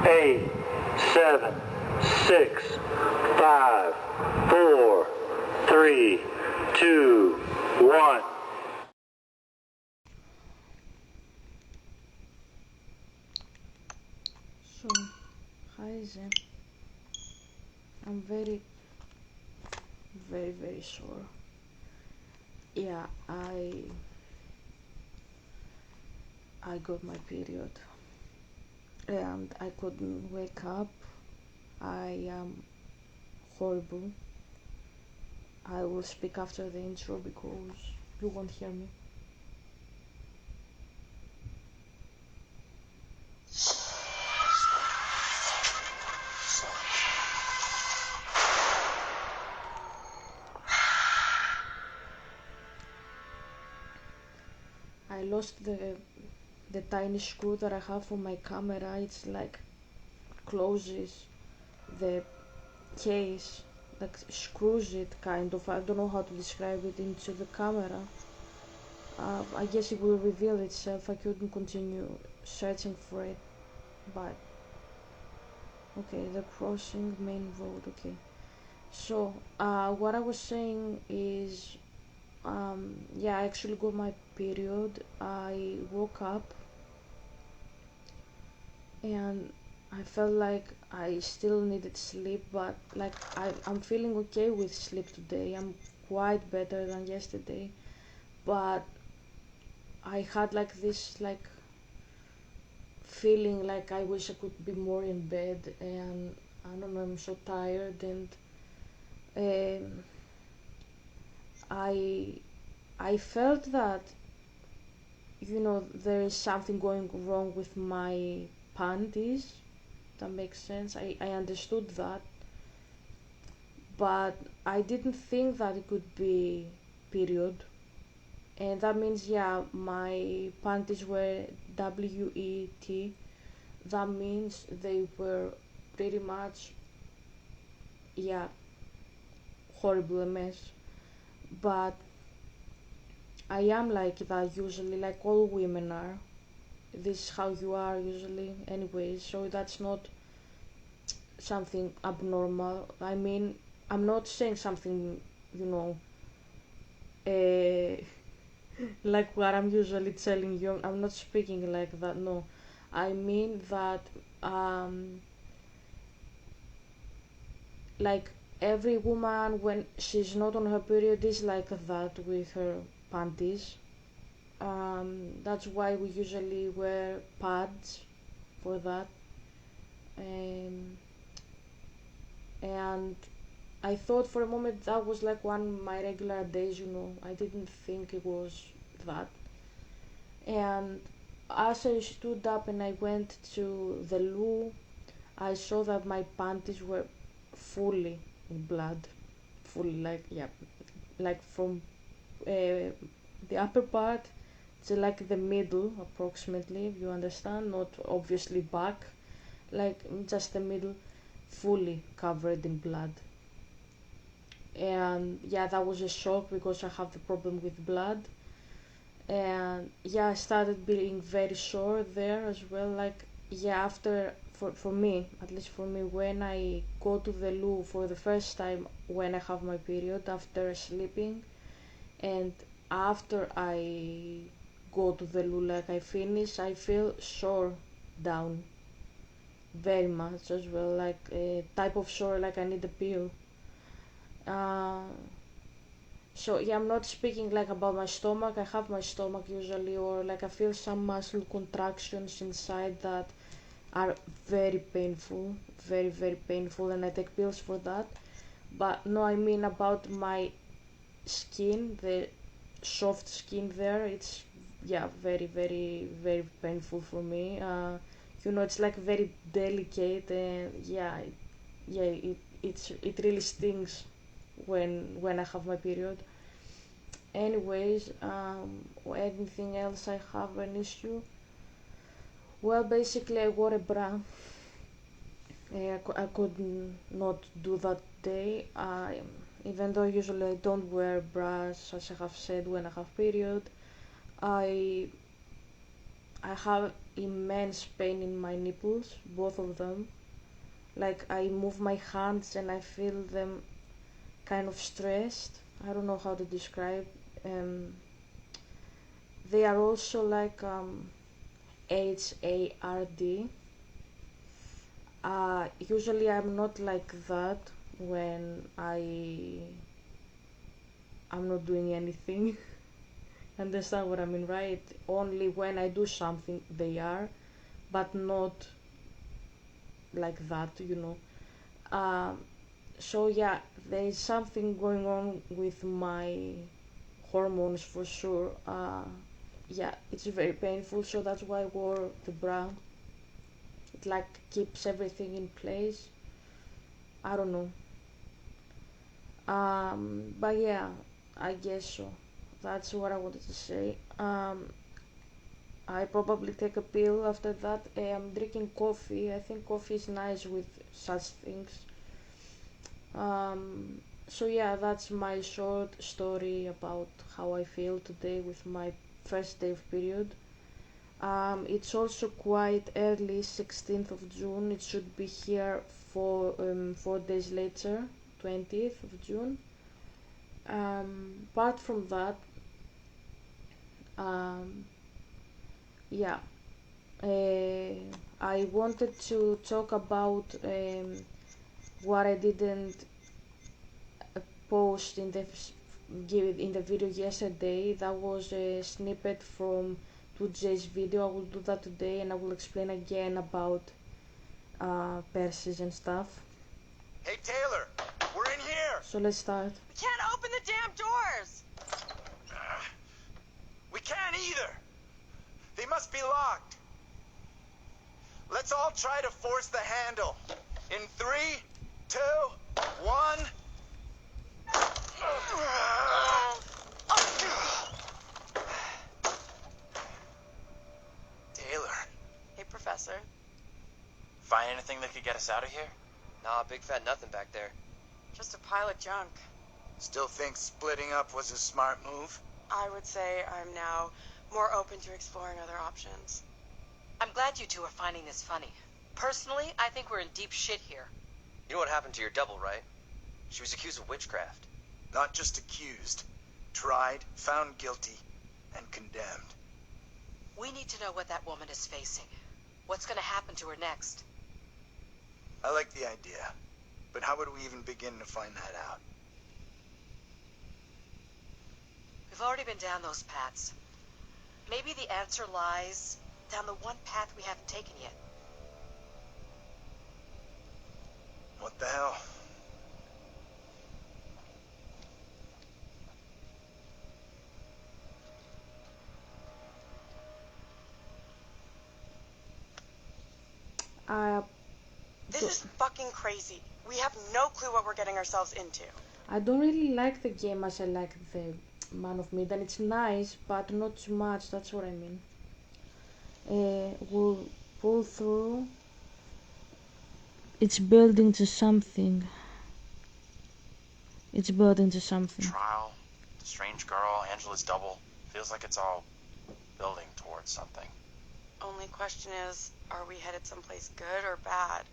8, 7, 6, 5, 4, 3, 2, 1. So, hi Zem. I'm very sore. Yeah, I got my period and I couldn't wake up. I am horrible. I will speak after the intro because you won't hear me. I lost the tiny screw that I have for my camera. It's like closes the case, like screws it kind of. I don't know how to describe it into the camera. I guess it will reveal itself. I couldn't continue searching for it, but okay, the crossing main road. Okay, so what I was saying is, yeah, I actually got my period. I woke up and I felt like I still needed sleep, but like I'm feeling okay with sleep today. I'm quite better than yesterday, but I had like this like feeling like I wish I could be more in bed, and I don't know, I'm so tired, and um, I I felt that, you know, there is something going wrong with my panties. That makes sense. I understood that, but I didn't think that it could be period, and that means, yeah, my panties were WET. That means they were pretty much, yeah, horrible, a mess. But I am like that usually, like all women are. This is how you are usually anyway, so that's not something abnormal. I mean, I'm not saying something, you know, uh, like what I'm usually telling you. I'm not speaking like that, no. I mean that, um, like every woman when she's not on her period is like that with her panties. That's why we usually wear pads for that. Um, and I thought for a moment that was like one of my regular days, you know. I didn't think it was that. And as I stood up and I went to the loo, I saw that my panties were fully in blood. Fully, like, yeah, like from the upper part to like the middle, approximately, if you understand, not obviously back, like just the middle, fully covered in blood. And yeah, that was a shock because I have the problem with blood. And yeah, I started being very sore there as well. Like, yeah, after, for me, at least for me, when I go to the loo for the first time when I have my period after sleeping, and after I go to the loo, like I finish, I feel sore down very much as well, like a type of sore, like I need a pill. uh, so yeah, I'm not speaking like about my stomach. I have my stomach usually, or like I feel some muscle contractions inside that are very painful, very painful, and I take pills for that. But no, I mean about my skin, the soft skin there, it's, yeah, very painful for me. You know, it's like very delicate, and yeah, it really stings when I have my period. Anyways, anything else I have an issue? Well, basically I wore a bra. I could not do that day. Even though usually I don't wear bras, as I have said, when I have period, I I have immense pain in my nipples, both of them. Like I move my hands and I feel them kind of stressed. I don't know how to describe. Um, they are also like HARD. Usually I'm not like that when I'm not doing anything. Understand what I mean, right? Only when I do something they are, but not like that, you know. So yeah, there is something going on with my hormones for sure. Yeah, it's very painful, so that's why I wore the bra. It like keeps everything in place. I don't know. But yeah, I guess so. That's what I wanted to say. I probably take a pill after that. I'm drinking coffee. I think coffee is nice with such things. So yeah, that's my short story about how I feel today with my first day of period. It's also quite early, 16th of June. It should be here for 4 days later, 20th of June. Apart from that, um, yeah, I wanted to talk about what I didn't post in the video yesterday. That was a snippet from 2J's video. I will do that today and I will explain again about Persis and stuff. Hey Taylor, we're in here. So let's start. We can't open the damn doors. We can't either. They must be locked. Let's all try to force the handle. In 3, 2, 1. Taylor. Hey, Professor. Find anything that could get us out of here? Nah, big fat nothing back there. Just a pile of junk. Still think splitting up was a smart move? I would say I'm now more open to exploring other options. I'm glad you two are finding this funny. Personally, I think we're in deep shit here. You know what happened to your double, right? She was accused of witchcraft. Not just accused. Tried, found guilty, and condemned. We need to know what that woman is facing. What's gonna happen to her next? I like the idea. But how would we even begin to find that out? We've already been down those paths. Maybe the answer lies down the one path we haven't taken yet. What the hell? This is fucking crazy. We have no clue what we're getting ourselves into. I don't really like the game as I like the Man of Medan. It's nice, but not too much. That's what I mean. We'll pull through. It's building to something. It's building to something. Trial, strange girl, Angela's double. Feels like it's all building towards something. Only question is, are we headed someplace good or bad?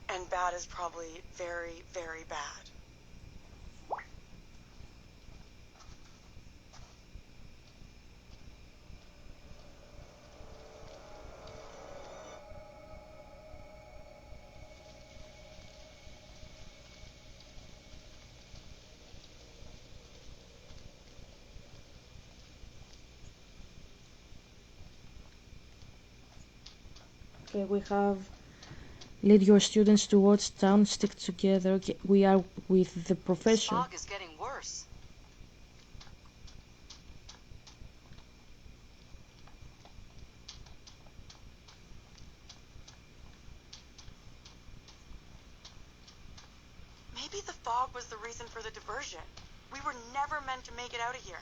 And bad is probably very, very bad. Okay, we have lead your students towards town, stick together. Okay, we are with the This professor. fog is getting worse. Maybe the fog was the reason for the diversion. We were never meant to make it out of here.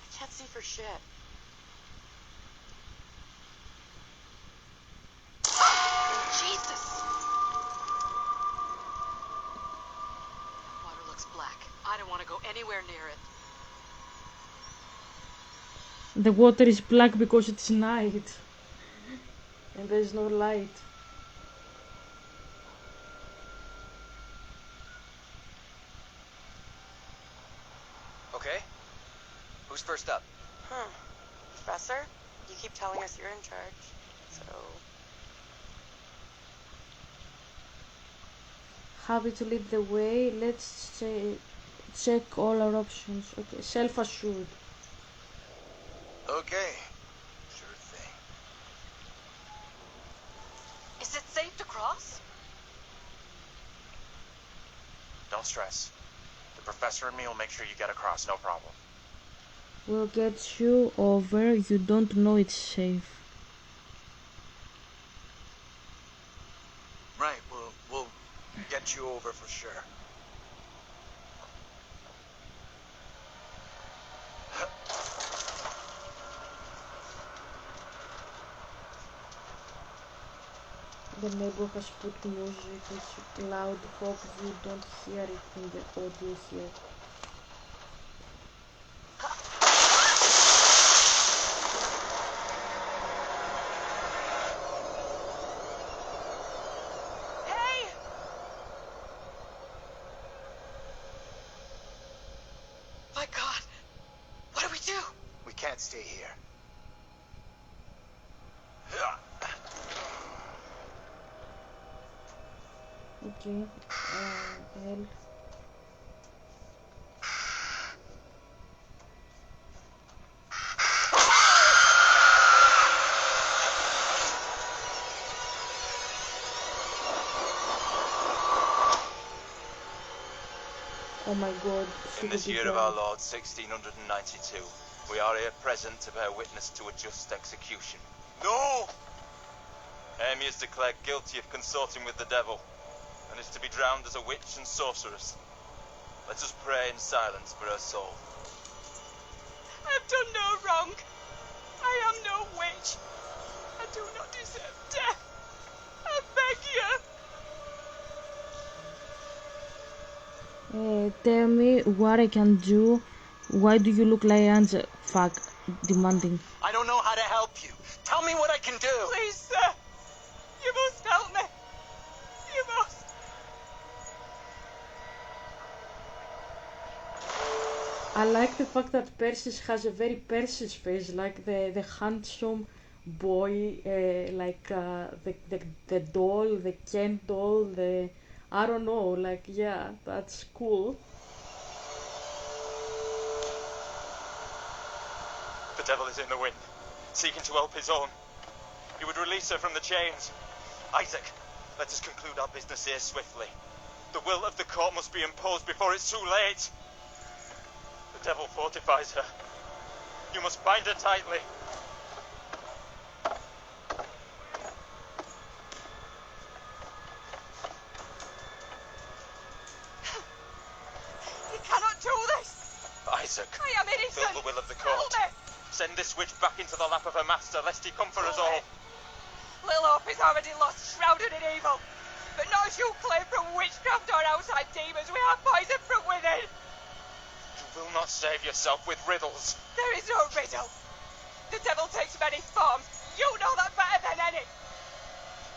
I can't see for shit. Jesus! to go anywhere near it. The water is black because it's night. And there is no light. Okay. Who's first up? Professor, you keep telling us you're in charge, so... Happy to lead the way. Let's say check all our options. Okay, self-assured. Okay. Sure thing. Is it safe to cross? Don't stress. The professor and me will make sure you get across, no problem. We'll get you over. You don't know it's safe. Right, we'll get you over for sure. The neighbor has put music. It's loud. Hope you don't hear it in the audio here. Hey! My God! What do we do? We can't stay here. Okay. L. Oh my God. In this year of our Lord 1692, we are here present to bear witness to a just execution. No! Amy is declared guilty of consorting with the devil, and is to be drowned as a witch and sorceress. Let us pray in silence for her soul. I've done no wrong. I am no witch. I do not deserve death. I beg you. Tell me what I can do. Why do you look like Angel? Fuck. Demanding. I don't know how to help you. Tell me what I can do. Please, sir. You must help me. You must. I like the fact that Persis has a very Persis face, like the handsome boy, the doll, the Ken doll, the I don't know, like yeah, that's cool. The devil is in the wind, seeking to help his own. He would release her from the chains. Isaac, let us conclude our business here swiftly. The will of the court must be imposed before it's too late. The devil fortifies her. You must bind her tightly. You cannot do this. Isaac, I am innocent. fulfill the will of the court. Help me. Send this witch back into the lap of her master, lest he come for us all. Little Hope is already lost, shrouded in evil. But not as you claim from witchcraft or outside demons. We have poison from within. You will not save yourself with riddles. There is no riddle. The devil takes many forms. You know that better than any.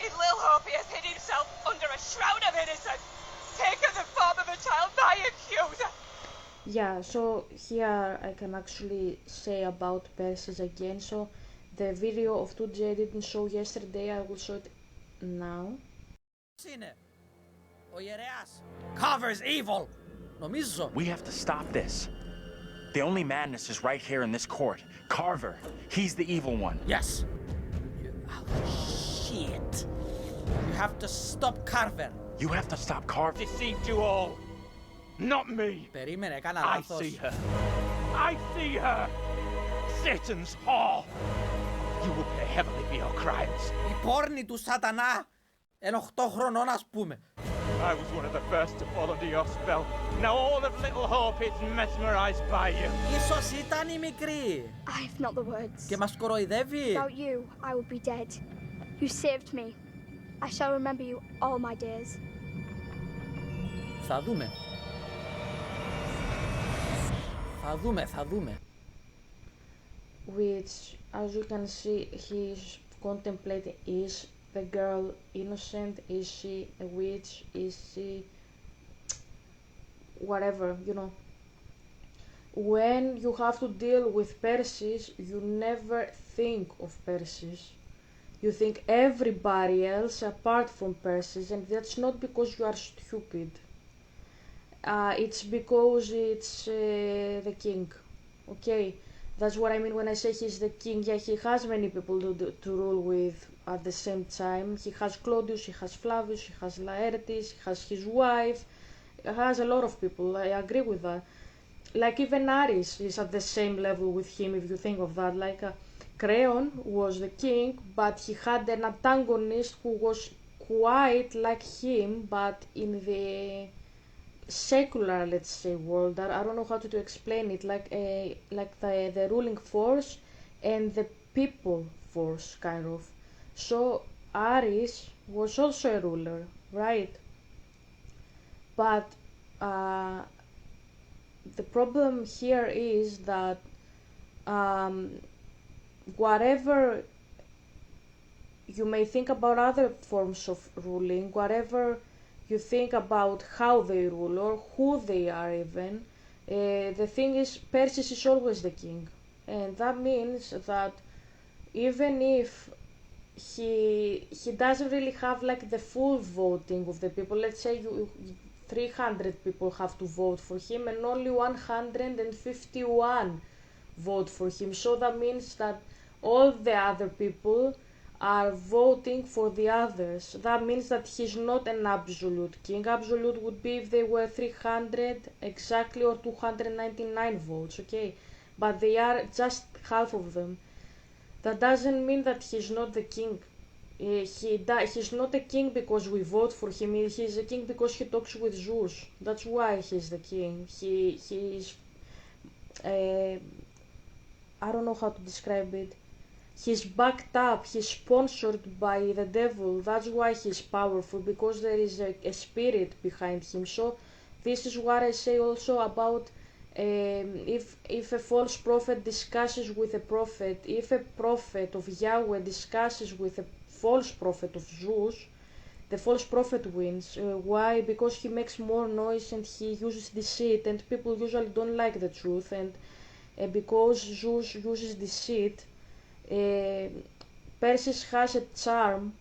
In Little Hope, he has hid himself under a shroud of innocence, taken the form of a child by accuser. Yeah, so here I can actually say about Persis again. So the video of 2J I didn't show yesterday, I will show it now. Carver's evil. Νομίζω. We have to stop this. The only madness is right here in this court. Carver, he's the evil one. Yes. Shit. You have to stop Carver. You have to stop Carver. Deceived you all. Not me. Περίμενε, έκανα I λάθος. see her. I see her. Satan's whore. You will pay heavily for your crimes. Η πόρνη του σατανά. Εν 8 χρονών ας πούμε. I was one of the first to fall under your spell. Now all of Little Hope is mesmerized by you. Ίσως ήταν η μικρή. I have not the words. Και μας κοροϊδεύει. Without you, I would be dead. You saved me. I shall remember you all my days. Θα δούμε. θα δούμε. Which, as you can see, he's contemplating, is the girl innocent? Is she a witch? Is she whatever, you know? When you have to deal with Persis, you never think of Persis. You think everybody else apart from Persis, and that's not because you are stupid. It's because it's the king. Okay, that's what I mean when I say he's the king. Yeah, he has many people to rule with at the same time. He has Claudius, he has Flavius, he has Laertes, he has his wife. He has a lot of people. I agree with that. Like even Aris is at the same level with him if you think of that. Like Creon was the king, but he had an antagonist who was quite like him, but in the secular, let's say, world. I don't know how to explain it. Like the ruling force and the people force, kind of. So Aris was also a ruler, right? But the problem here is that whatever you may think about other forms of ruling, whatever you think about how they rule or who they are even, the thing is Persis is always the king. And that means that even if he doesn't really have like the full voting of the people, let's say 300 people have to vote for him and only 151 vote for him. So that means that all the other people are voting for the others. That means that he's not an absolute king. Absolute would be if they were 300 exactly or 299 votes, okay? But they are just half of them. That doesn't mean that he's not the king. He's not a king because we vote for him. He's a king because he talks with Zeus. That's why he's the king. He's I don't know how to describe it. He's backed up, he's sponsored by the devil. That's why he's powerful, because there is a spirit behind him. So this is what I say also about if a false prophet discusses with a prophet, if a prophet of Yahweh discusses with a false prophet of Zeus, the false prophet wins. Why? Because he makes more noise and he uses deceit, and people usually don't like the truth, and because Zeus uses deceit, Persis has a charm.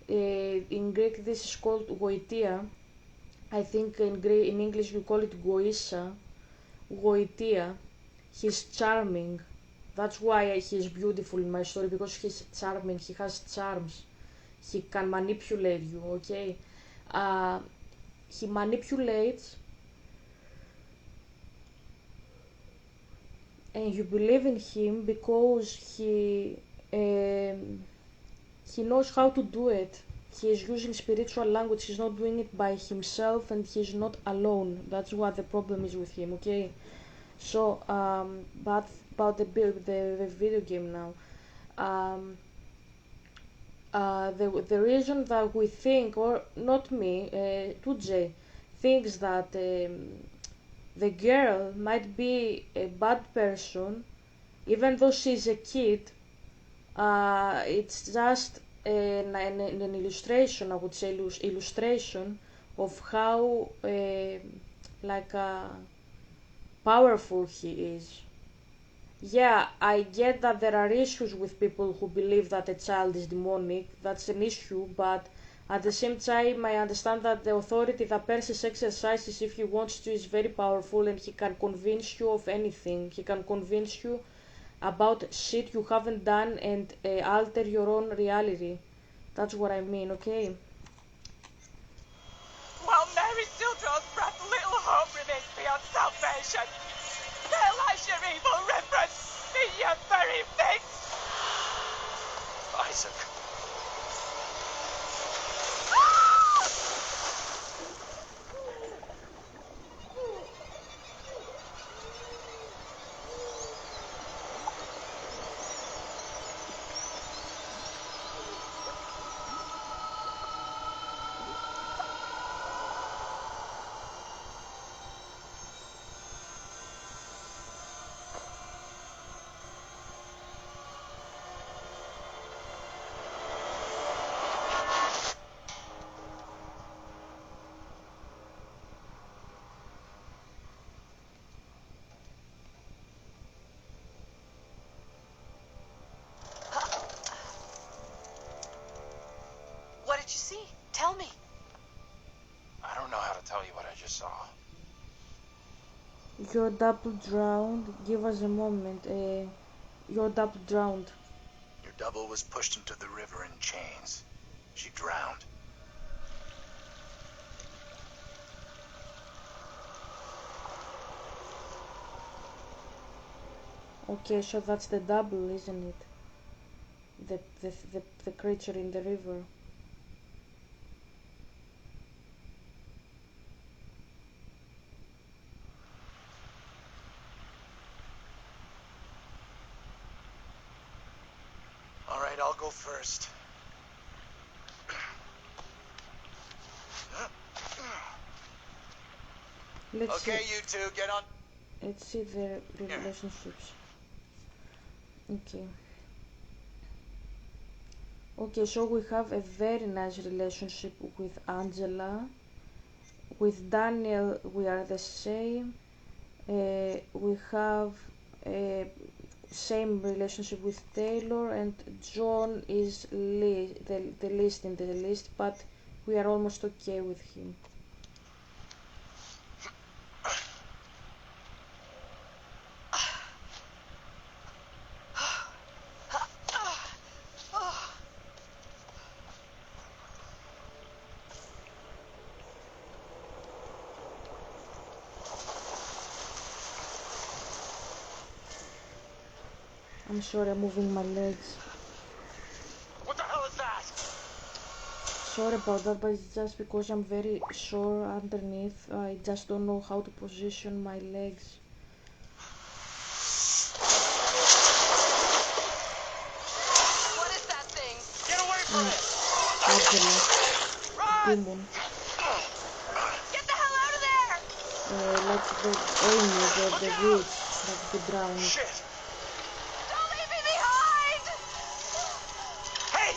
In Greek this is called goitia. I think in English we call it goissa. Goitia. He's charming. That's why he's beautiful in my story, because he's charming. He has charms. He can manipulate you, okay? He manipulates, and you believe in him because he knows how to do it. He is using spiritual language. He's not doing it by himself, and he's not alone. That's what the problem is with him, okay? So but about the video game now. The reason that we think, or not me, 2J thinks that the girl might be a bad person, even though she's a kid, it's just an illustration, I would say, illustration of how powerful he is. Yeah, I get that there are issues with people who believe that a child is demonic. That's an issue, but at the same time, I understand that the authority that Persis exercises, if he wants to, is very powerful, and he can convince you of anything. He can convince you about shit you haven't done and alter your own reality. That's what I mean, okay? While Mary still draws breath, little hope remains beyond salvation. There lies your evil reverence in your very face! Isaac. Tell me. I don't know how to tell you what I just saw. You're double drowned. Give us a moment. You're double drowned. Your double was pushed into the river in chains. She drowned. Okay, so that's the double, isn't it? The creature in the river. All right, I'll go first. Okay, you two, get on. Let's see the relationships. Okay. Okay, so we have a very nice relationship with Angela. With Daniel, we are the same. We have a same relationship with Taylor, and John is the least in the list, but we are almost okay with him. I'm sorry, I'm moving my legs. What the hell is that? Sorry about that, but it's just because I'm very sore underneath. I just don't know how to position my legs. What is that thing? Get away from it! Angela. Demon. Get the hell out of there! Like the Amy, the witch, like the brown. Shit! Don't leave me behind! Hey!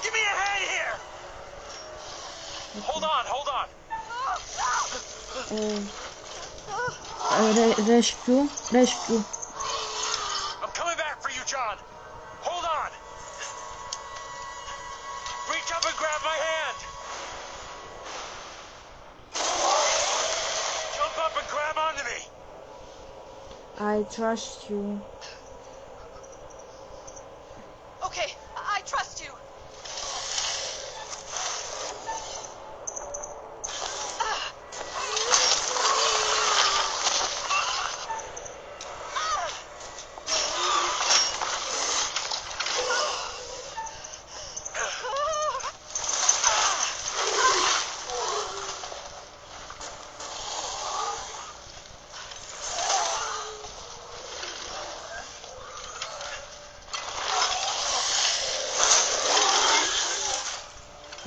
Give me a hand here! Okay. Hold on, hold on! Rescue. I'm coming back for you, John! Hold on! Reach up and grab my hand! Jump up and grab onto me! I trust you. Okay, I trust you.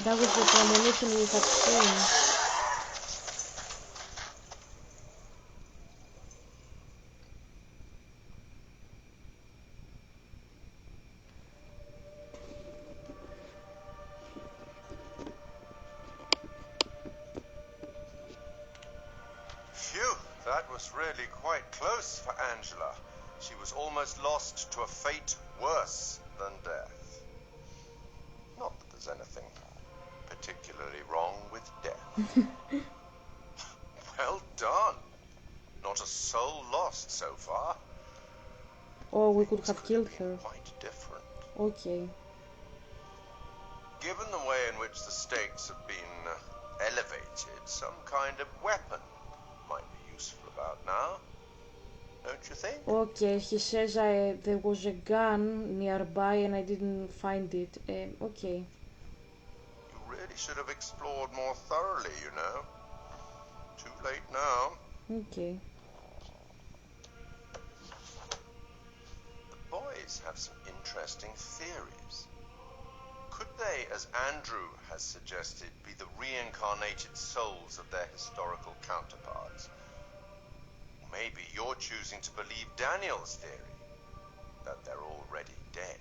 That was the premonition we had seen. Phew, that was really quite close for Angela. She was almost lost to a fate worse than death. Not that there's anything particularly wrong with death. Well done. Not a soul lost so far. Or we could have killed her. Quite different. Okay. Given the way in which the stakes have been elevated, some kind of weapon might be useful about now. Don't you think? Okay, he says there was a gun nearby and I didn't find it. Okay. You really should have explored more thoroughly, you know. Too late now. Okay. The boys have some interesting theories. Could they, as Andrew has suggested, be the reincarnated souls of their historical counterparts? Maybe you're choosing to believe Daniel's theory, that they're already dead.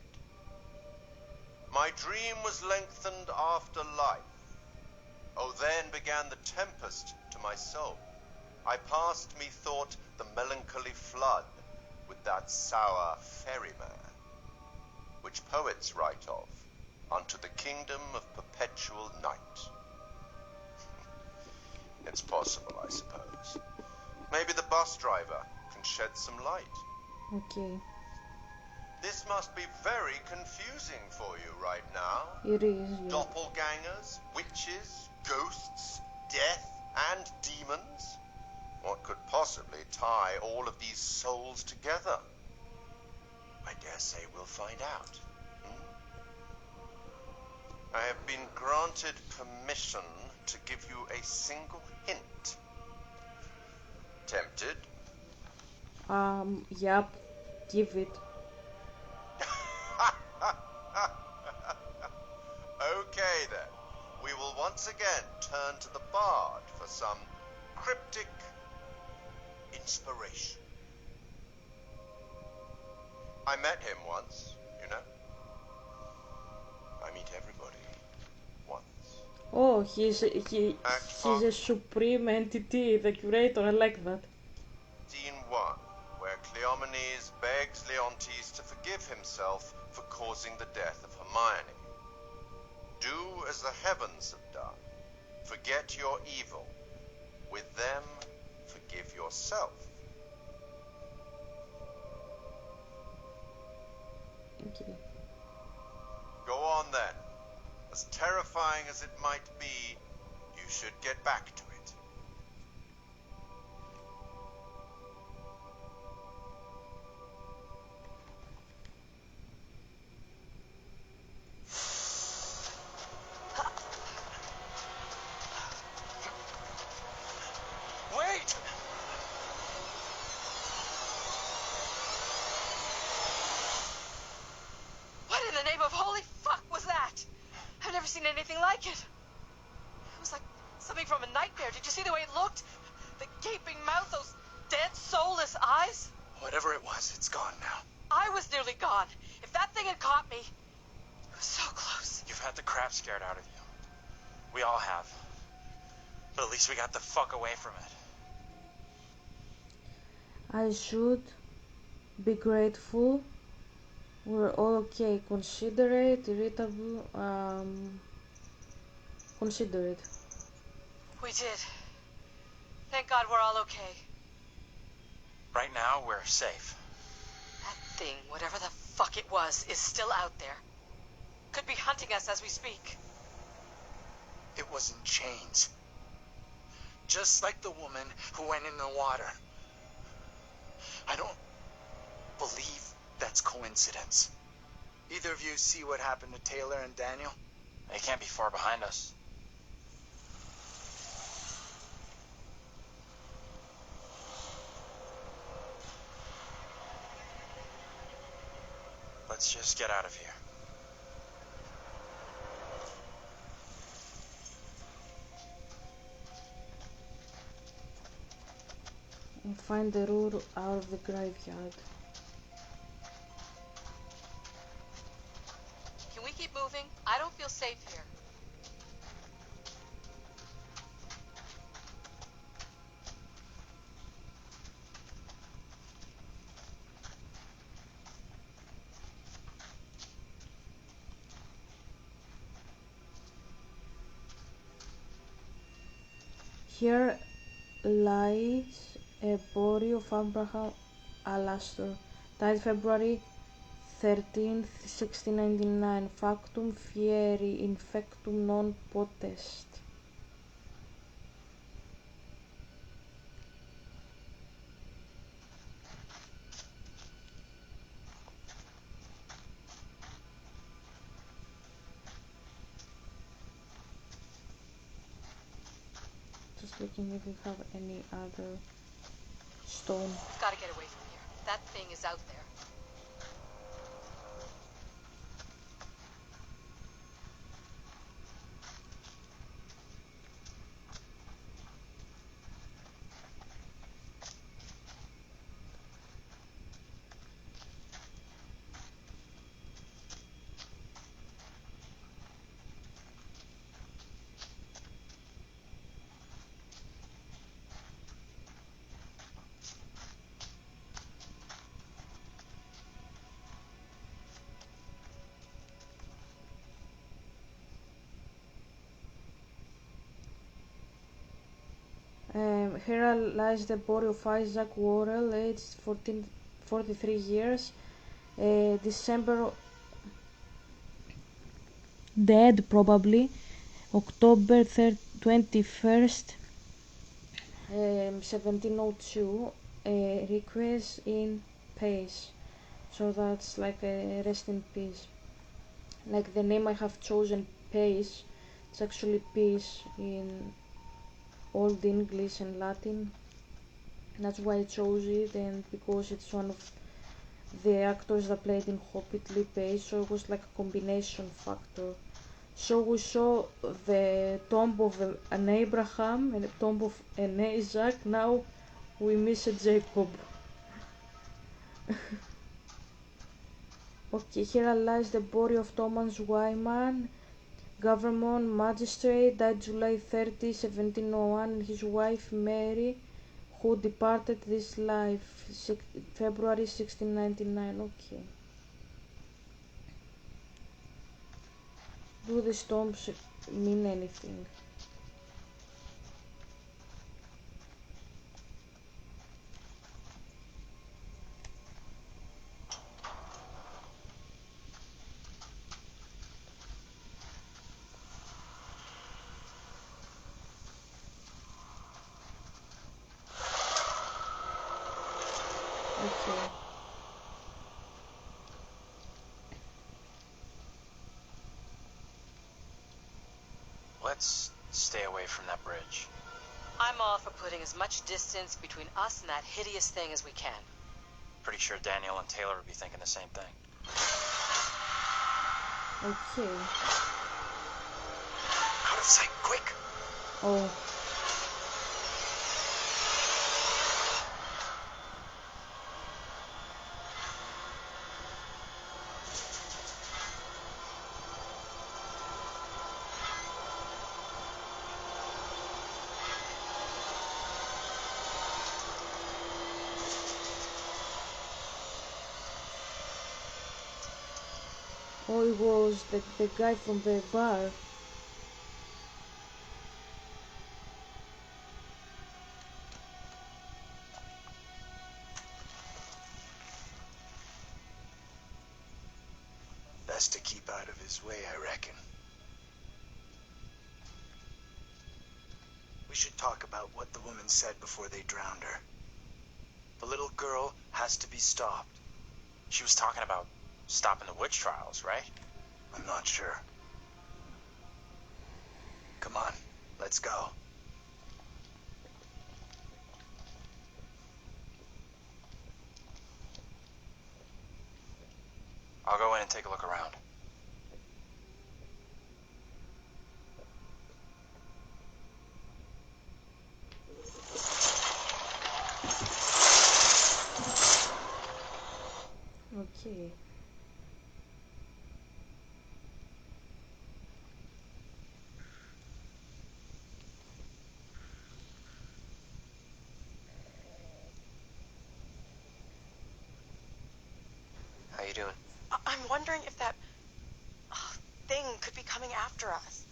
My dream was lengthened after life. Oh, then began the tempest to my soul. I passed, methought, the melancholy flood with that sour ferryman, which poets write of, unto the kingdom of perpetual night. It's possible, I suppose. Maybe the bus driver can shed some light. Okay. This must be very confusing for you right now. It is, yeah. Doppelgangers, witches, ghosts, death, and demons. What could possibly tie all of these souls together? I dare say we'll find out. I have been granted permission to give you a single hint. Tempted? Yep. Give it. Okay then. We will once again turn to the bard for some cryptic inspiration. I met him once, you know. I meet everybody once. Oh, he's a supreme entity, the curator. I like that. Scene 1, where Cleomenes begs Leontes to forgive himself for causing the death of Hermione. Do as the heavens have done. Forget your evil. With them, forgive yourself. Okay. Go on then. As terrifying as it might be, you should get back to it. Wait! What in the name of holy fuck was that? I've never seen anything like it. It was like something from a nightmare. Did you see the way it looked? The gaping mouth, those dead, soulless eyes. Whatever it was, it's gone now. I was nearly gone. If that thing had caught me, it was so close. You've had the crap scared out of you. We all have. But at least we got the fuck away from it. I should be grateful. We're all okay. Considerate, irritable, considerate. We did. Thank God we're all okay. Right now, we're safe. That thing, whatever the fuck it was, is still out there. Could be hunting us as we speak. It was in chains. Just like the woman who went in the water. I don't believe that's coincidence. Either of you see what happened to Taylor and Daniel? They can't be far behind us. Let's just get out of here. And find the route out of the graveyard. Can we keep moving? I don't feel safe here. Here lies a body of Abraham Alastor, died February 13th, 1699, factum fieri infectum non potest. Just looking if we have any other stone. We've got to get away from here. That thing is out there. Here lies the body of Isaac Worrell, aged 43 years. December, dead probably. October 21st, 1702. Request in peace. So that's like a rest in peace. Like the name I have chosen, Pace, it's actually peace in Old English and Latin. That's why I chose it, and because it's one of the actors that played in Hobbit, Lee Pace, so it was like a combination factor. So we saw the tomb of an Abraham and a tomb of an Isaac. Now we miss a Jacob. Okay, here lies the body of Thomas Wyman, government magistrate, died July 30, 1701, and his wife Mary, who departed this life February 1699. Okay. Do the storms mean anything? Okay. Let's stay away from that bridge. I'm all for putting as much distance between us and that hideous thing as we can. Pretty sure Daniel and Taylor would be thinking the same thing. Okay. Out of sight, quick! Oh. Oh, it was the guy from the bar. Best to keep out of his way, I reckon. We should talk about what the woman said before they drowned her. The little girl has to be stopped. She was talking about stopping the witch trials, right? I'm not sure. Come on, let's go. I'll go in and take a look around. Okay. How you doing? I'm wondering if that thing could be coming after us.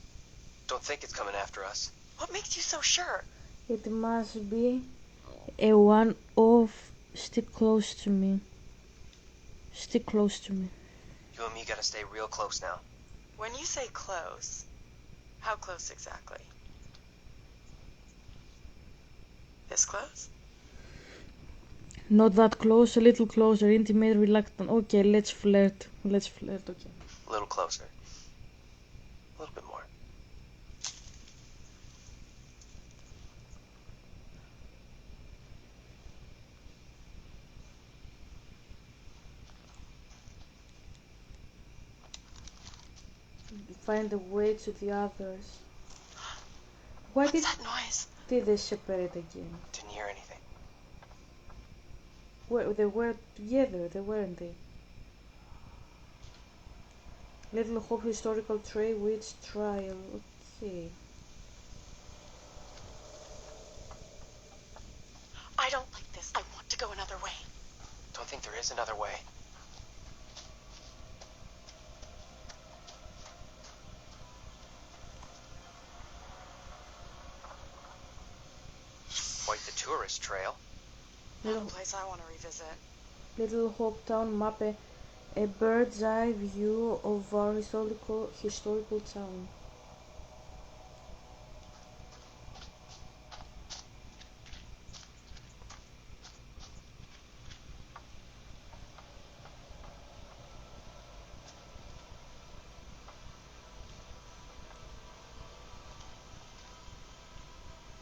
Don't think it's coming after us. What makes you so sure? It must be a one-off. Stick close to me. Stick close to me. You and me gotta stay real close now. When you say close, how close exactly? This close? Not that close, a little closer, intimate, reluctant. Okay, let's flirt. Let's flirt, okay. A little closer. A little bit more. Find a way to the others. Why What's that noise? did they separate again? Didn't hear anything. They were together, they weren't they? Little Hope Historical Tray Witch Trial. Okay. I don't like this. I want to go another way. Don't think there is another way. White tourist trail. Not a place I want to revisit. Little Hope Town map, a bird's eye view of our historical town.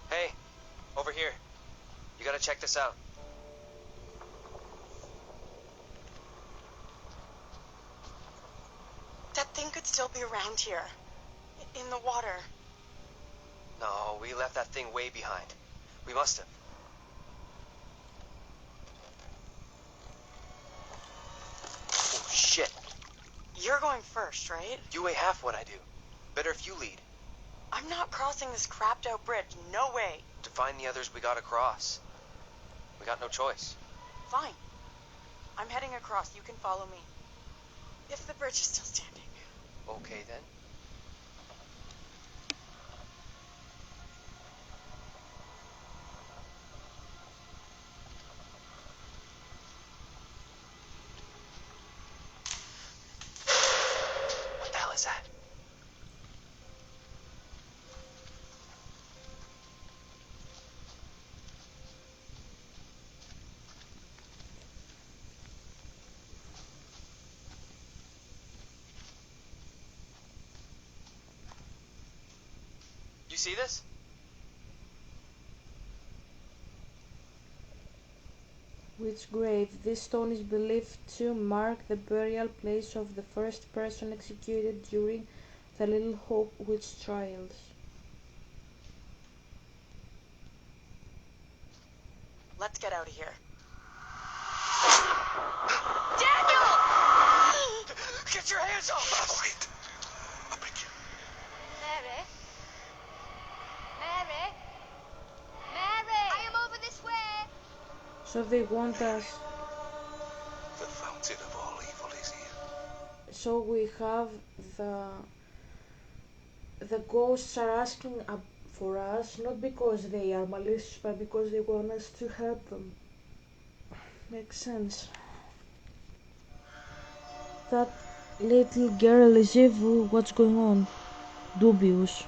Hey, over here. You gotta check this out. That thing could still be around here. In the water. No, we left that thing way behind. We must have. Oh, shit. You're going first, right? You weigh half what I do. Better if you lead. I'm not crossing this crapped out bridge. No way. To find the others, we gotta cross. We got no choice. Fine. I'm heading across. You can follow me. If the bridge is still standing. Okay, then. What the hell is that? You see this? Which grave? This stone is believed to mark the burial place of the first person executed during the Little Hope witch trials. Let's get out of here. Daniel! Get your hands off us! Wait. I'll bring you. Mary? Mary? Mary! I am over this way! So they want us. The fountain of all evil is here. So we have the ghosts are asking for us, not because they are malicious, but because they want us to help them. Makes sense. That little girl is evil. What's going on? Dubious.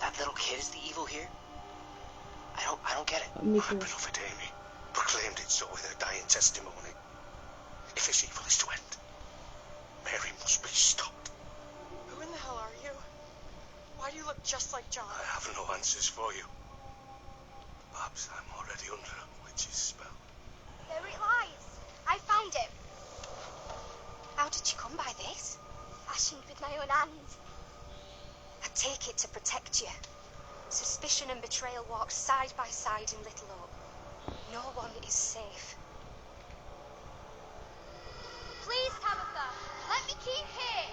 That little kid is the evil here? I don't get it. Me My too. beloved Amy proclaimed it so with her dying testimony. If this evil is to end, Mary must be stopped. Who in the hell are you? Why do you look just like John? I have no answers for you. Perhaps I'm already under a witch's spell. There it lies. I found it. How did you come by this? Fashioned with my own hands. I take it to protect you. Suspicion and betrayal walk side by side in Little Hope. No one is safe. Please, Tabitha, let me keep here.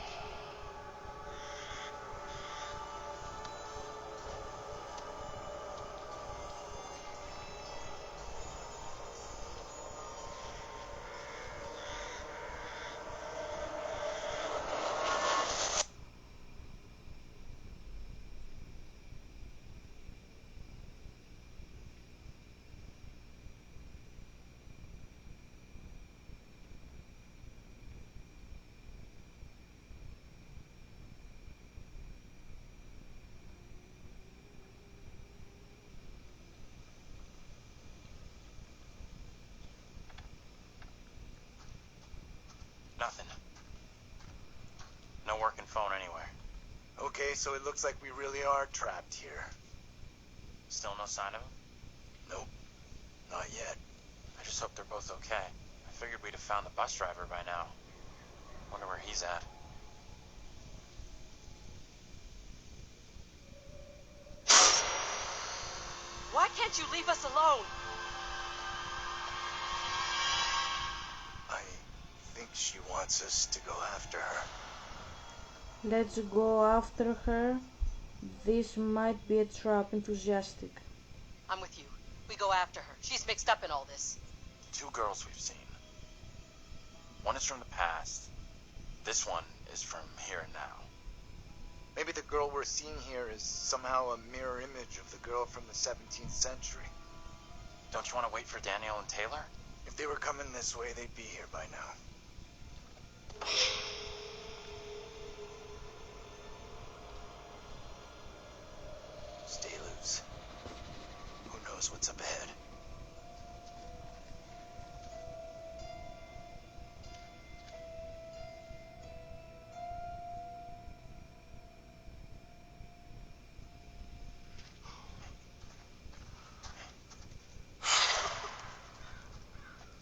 Nothing. No working phone anywhere. Okay, so it looks like we really are trapped here. Still no sign of him? Nope, not yet. I just hope they're both okay. I figured we'd have found the bus driver by now. Wonder where he's at. Why can't you leave us alone? I think she wants us to go after her. Let's go after her. This might be a trap. Enthusiastic. I'm with you. We go after her. She's mixed up in all this. Two girls we've seen. One is from the past. This one is from here and now. Maybe the girl we're seeing here is somehow a mirror image of the girl from the 17th century. Don't you want to wait for Daniel and Taylor? If they were coming this way, they'd be here by now. Stay loose. Who knows what's up ahead?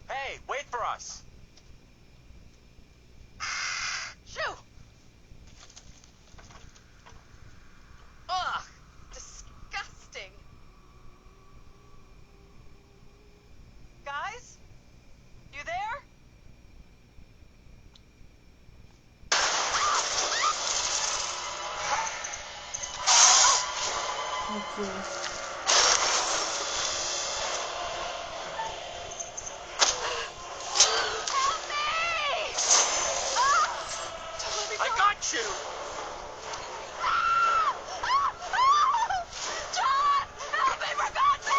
Hey, wait for us! Shoo! Ugh! Disgusting! Guys? You there? Okay. I got you! John! Help me, for God's sake!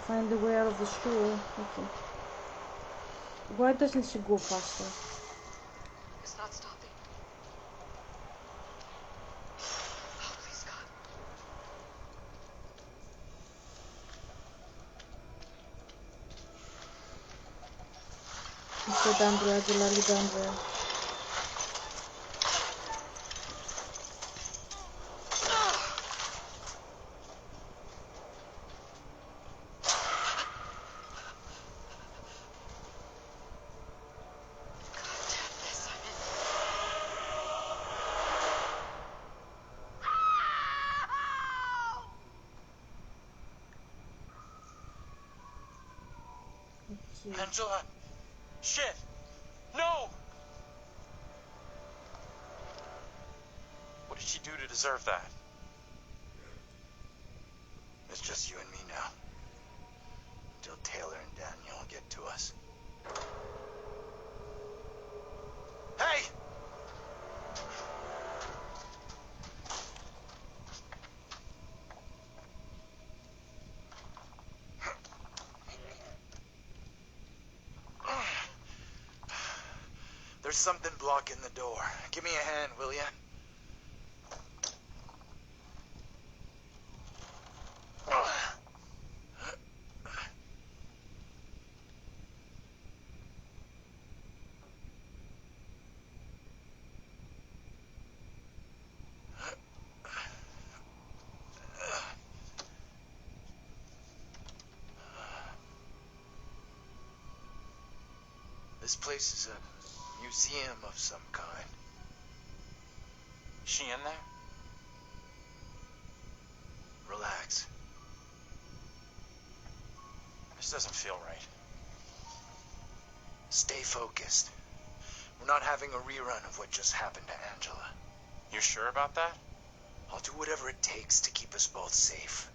Find the way out of the sewer. Okay. Why doesn't she go faster? It's not stopping. Oh, please, God. Get down there, Angela, get down there. Okay. Angela! Shit! No! What did she do to deserve that? It's just you and me now. Until Taylor and Daniel get to us. Hey! There's something blocking the door. Give me a hand, will ya? This place is a museum of some kind. Is she in there? Relax. This doesn't feel right. Stay focused. We're not having a rerun of what just happened to Angela. You sure about that? I'll do whatever it takes to keep us both safe.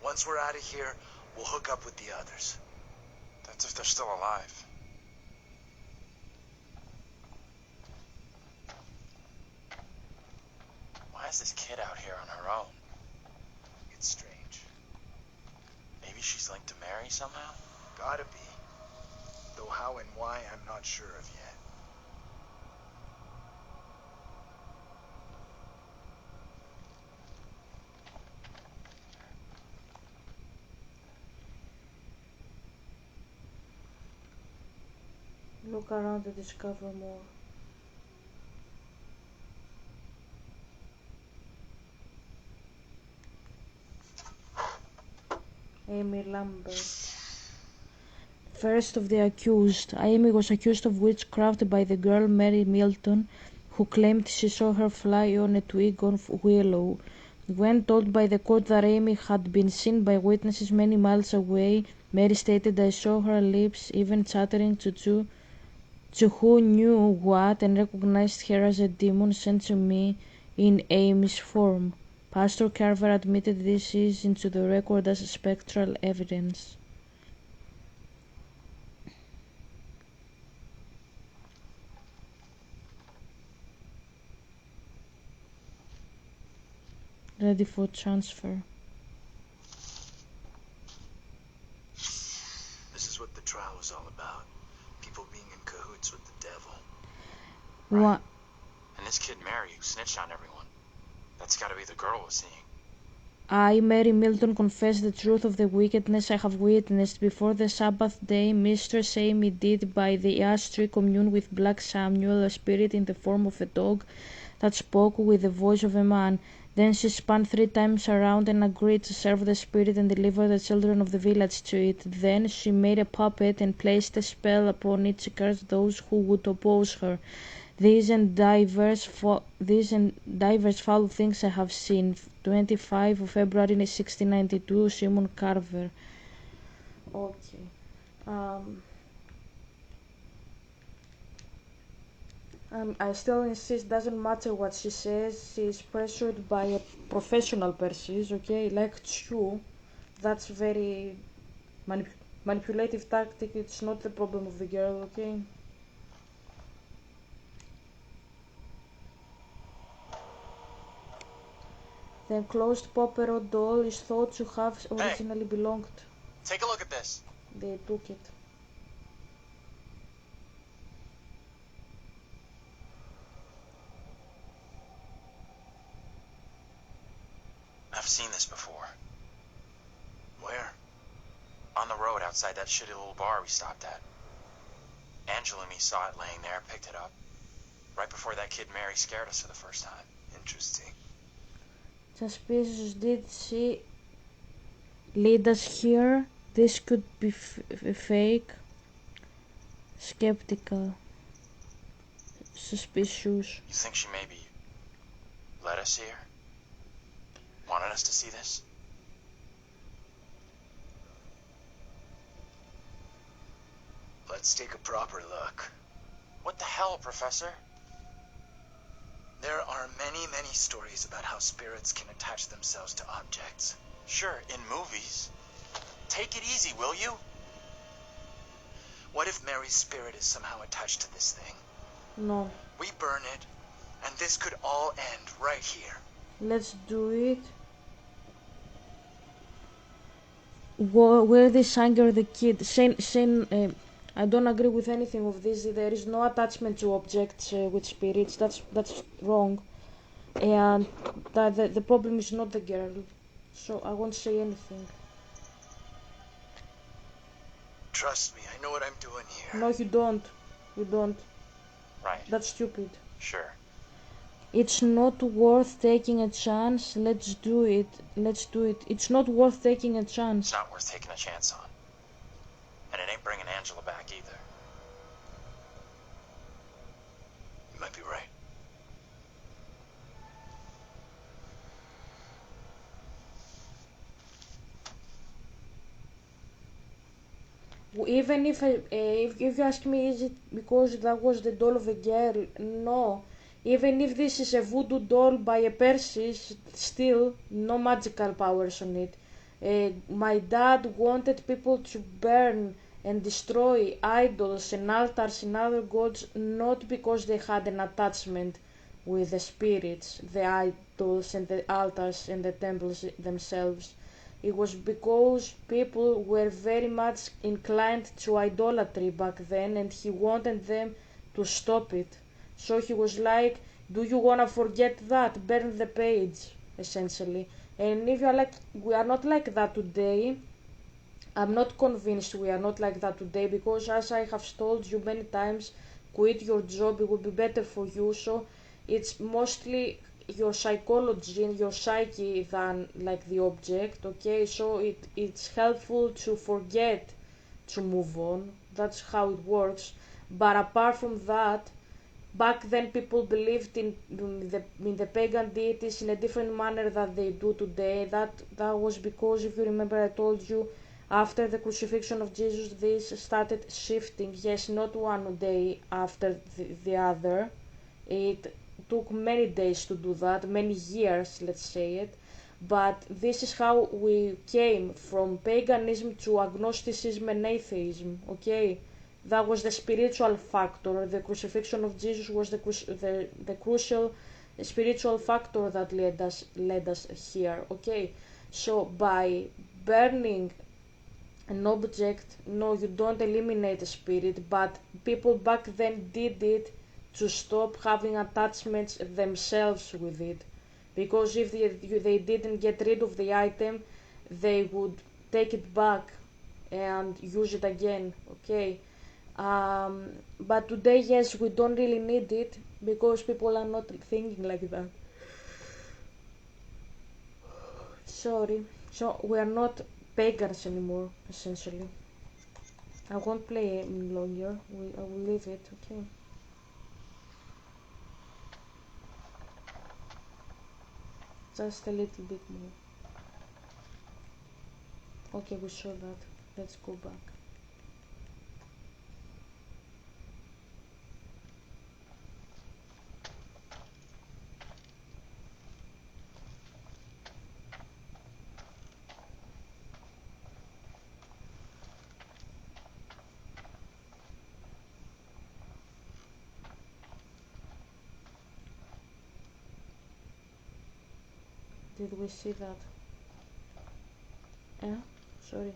Once we're out of here, we'll hook up with the others. That's if they're still alive. Why is this kid out here on her own? It's strange. Maybe she's linked to Mary somehow? Gotta be. Though how and why, I'm not sure of yet. Look around and discover more. Amy Lambert. First of the accused, Amy was accused of witchcraft by the girl Mary Milton, who claimed she saw her fly on a twig of willow. When told by the court that Amy had been seen by witnesses many miles away, Mary stated, "I saw her lips even chattering to who knew what, and recognized her as a demon sent to me in Amy's form." Pastor Carver admitted this is into the record as spectral evidence. Ready for transfer. This is what the trial was all about. People being in cahoots with the devil. Right. And this kid Mary who snitched on everyone. That's gotta be the girl we're seeing. I, Mary Milton, confess the truth of the wickedness I have witnessed. Before the Sabbath day, Mistress Amy did by the ash tree commune with Black Samuel, a spirit in the form of a dog that spoke with the voice of a man. Then she spun 3 times around and agreed to serve the spirit and deliver the children of the village to it. Then she made a puppet and placed a spell upon it to curse those who would oppose her. These and diverse foul things I have seen. 25 of February 1692, Simon Carver. Okay. I still insist, doesn't matter what she says, she is pressured by a professional person, okay, like Chu. That's very manipulative tactic, it's not the problem of the girl, okay? The enclosed Popero doll is thought to have originally belonged. Take a look at this. They took it. I've seen this before. Where? On the road outside that shitty little bar we stopped at. Angela and me saw it laying there, picked it up. Right before that kid Mary scared us for the first time. Interesting. Suspicious, did she lead us here? This could be fake. Skeptical. Suspicious. You think she maybe led us here? Wanted us to see this? Let's take a proper look. What the hell, Professor? There are many, many stories about how spirits can attach themselves to objects. Sure, in movies. Take it easy, will you? What if Mary's spirit is somehow attached to this thing? No. We burn it, and this could all end right here. Let's do it. Where this anger the kid? I don't agree with anything of this. There is no attachment to objects with spirits. That's wrong. And the problem is not the girl. So I won't say anything. Trust me, I know what I'm doing here. No, you don't. You don't. Right. That's stupid. Sure. It's not worth taking a chance. Let's do it. Let's do it. It's not worth taking a chance. It's not worth taking a chance on. And it ain't bringing Angela back either. You might be right. Even if you ask me, is it because that was the doll of a girl? No. Even if this is a voodoo doll by a person, still no magical powers on it. My dad wanted people to burn and destroy idols and altars and other gods, not because they had an attachment with the spirits, the idols and the altars and the temples themselves. It was because people were very much inclined to idolatry back then, and he wanted them to stop it. So he was like, do you wanna forget that? Burn the page, essentially. And if you're like, we are not like that today, I'm not convinced we are not like that today, because as I have told you many times, quit your job, it would be better for you. So it's mostly your psychology and your psyche than like the object, okay? So it's helpful to forget to move on. That's how it works. But apart from that, back then people believed in the pagan deities in a different manner than they do today. That was because, if you remember, I told you after the crucifixion of Jesus this started shifting. Yes, not one day after the other. It took many days to do that, many years, let's say it. But this is how we came from paganism to agnosticism and atheism, okay? That was the spiritual factor. The crucifixion of Jesus was the crucial spiritual factor that led us here, okay? So by burning an object, no, you don't eliminate the spirit, but people back then did it to stop having attachments themselves with it, because if they didn't get rid of the item, they would take it back and use it again, okay? But today, yes, we don't really need it because people are not thinking like that. Sorry. So we are not pagans anymore, essentially. I won't play any longer. I will leave it, okay? Just a little bit more. Okay, we saw that. Let's go back. Did we see that? Yeah? Sorry.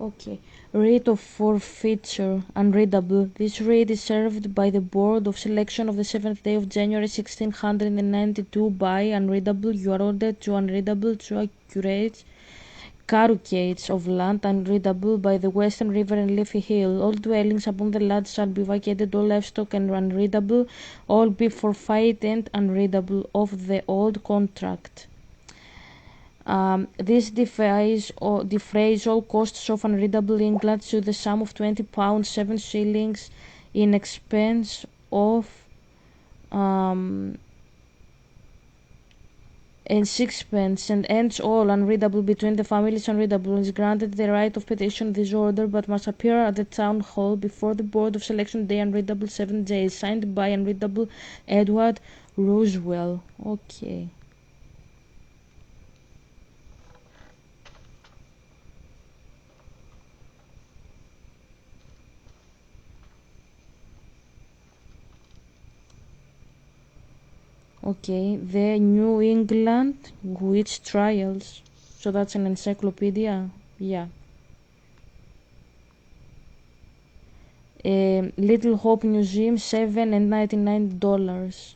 Okay. Rate of forfeiture unreadable. This rate is served by the Board of Selection of the 7th day of January 1692 by unreadable. You are ordered to unreadable to accurate carucates of land unreadable by the western river and leafy hill. All dwellings upon the land shall be vacated, all livestock and unreadable, all be forfeited and unreadable of the old contract. This defrays all costs of unreadable England to the sum of £20, 7 shillings in expense of and sixpence, and ends all unreadable between the families. Unreadable is granted the right of petition this order, but must appear at the town hall before the Board of Selection day unreadable 7 days, signed by unreadable Edward Roosevelt. Okay. Okay, the New England Witch Trials. So that's an encyclopedia? Yeah. Little Hope Museum, $7 and $99.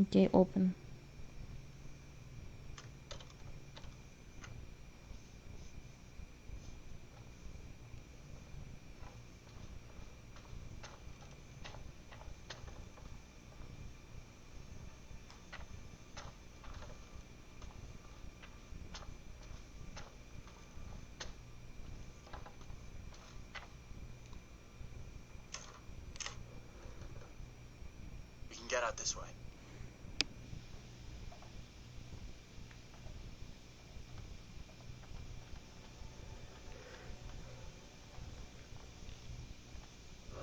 Okay, open. We can get out this way.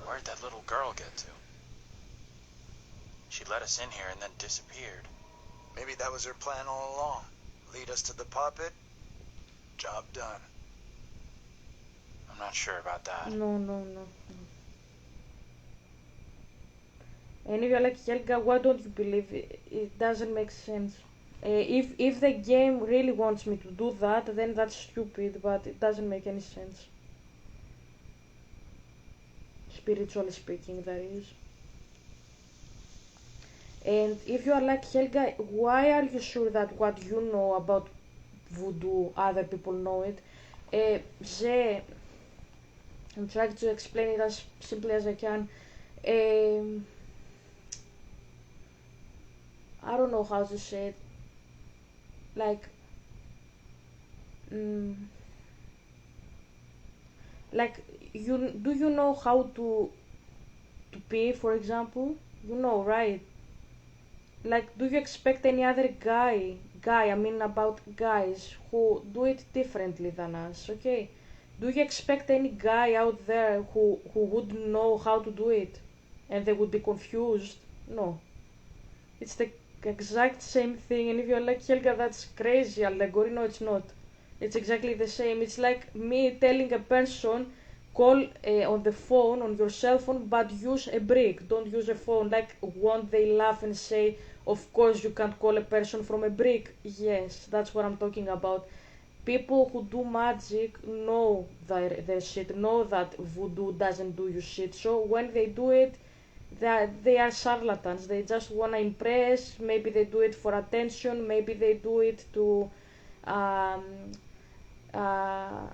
Where'd that little girl get to? She let us in here and then disappeared. Maybe that was her plan all along. Lead us to the puppet. Job done. I'm not sure about that. No. And if you're like, Helga, why don't you believe it? It doesn't make sense. If the game really wants me to do that, then that's stupid, but it doesn't make any sense. Spiritually speaking, that is. And if you are like, Helga, why are you sure that what you know about voodoo, other people know it? I'm trying to explain it as simply as I can. I don't know how to say it, like mm, like you know how to pee, for example? You know, right? Like, do you expect any other I mean about guys who do it differently than us, okay? Do you expect any guy out there who wouldn't know how to do it and they would be confused? No. It's the exact same thing, and if you're like, Helga, that's crazy, allegory, no, it's not. It's exactly the same. It's like me telling a person, call on the phone, on your cell phone, but use a brick, don't use a phone. Like, won't they laugh and say, of course you can't call a person from a brick? Yes, that's what I'm talking about. People who do magic know their shit, know that voodoo doesn't do you shit. So when they do it, that they are charlatans. They just want to impress. Maybe they do it for attention. Maybe they do it to um, uh,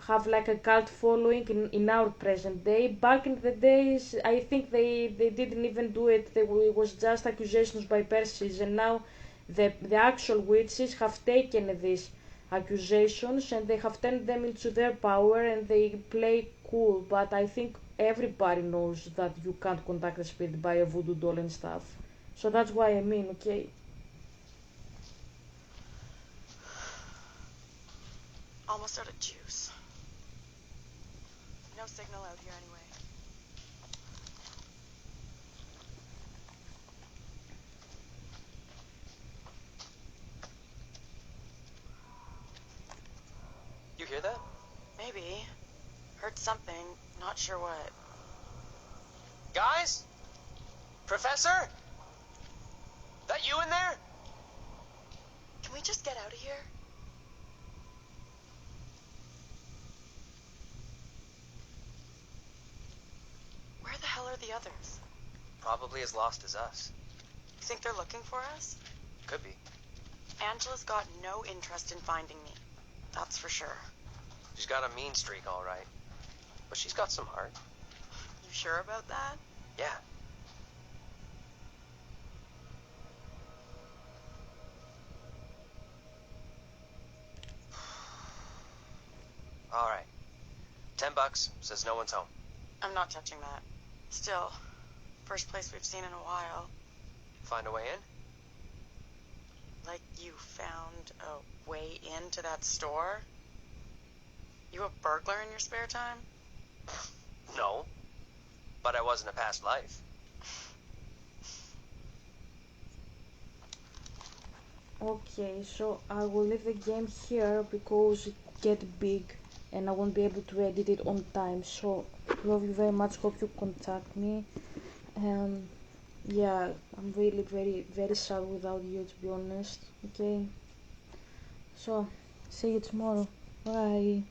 have like a cult following in our present day. Back in the days, I think they didn't even do it. It was just accusations by persons, and now the actual witches have taken these accusations and they have turned them into their power and they play cool. But I think everybody knows that you can't contact the spirit by a voodoo doll and stuff. So that's why I mean, okay. Almost out of juice. No signal out here anyway. You hear that? Maybe. Heard something. Not sure what. Guys? Professor? That you in there? Can we just get out of here? Where the hell are the others? Probably as lost as us. You think they're looking for us? Could be. Angela's got no interest in finding me. That's for sure. She's got a mean streak, all right. But she's got some heart. You sure about that? Yeah. All right. $10 says no one's home. I'm not touching that. Still, first place we've seen in a while. Find a way in? Like you found a way into that store? You a burglar in your spare time? No. But I was in a past life. Okay, so I will leave the game here because it get big and I won't be able to edit it on time. So love you very much, hope you contact me. Yeah, I'm really very sad without you, to be honest. Okay, so see you tomorrow. Bye.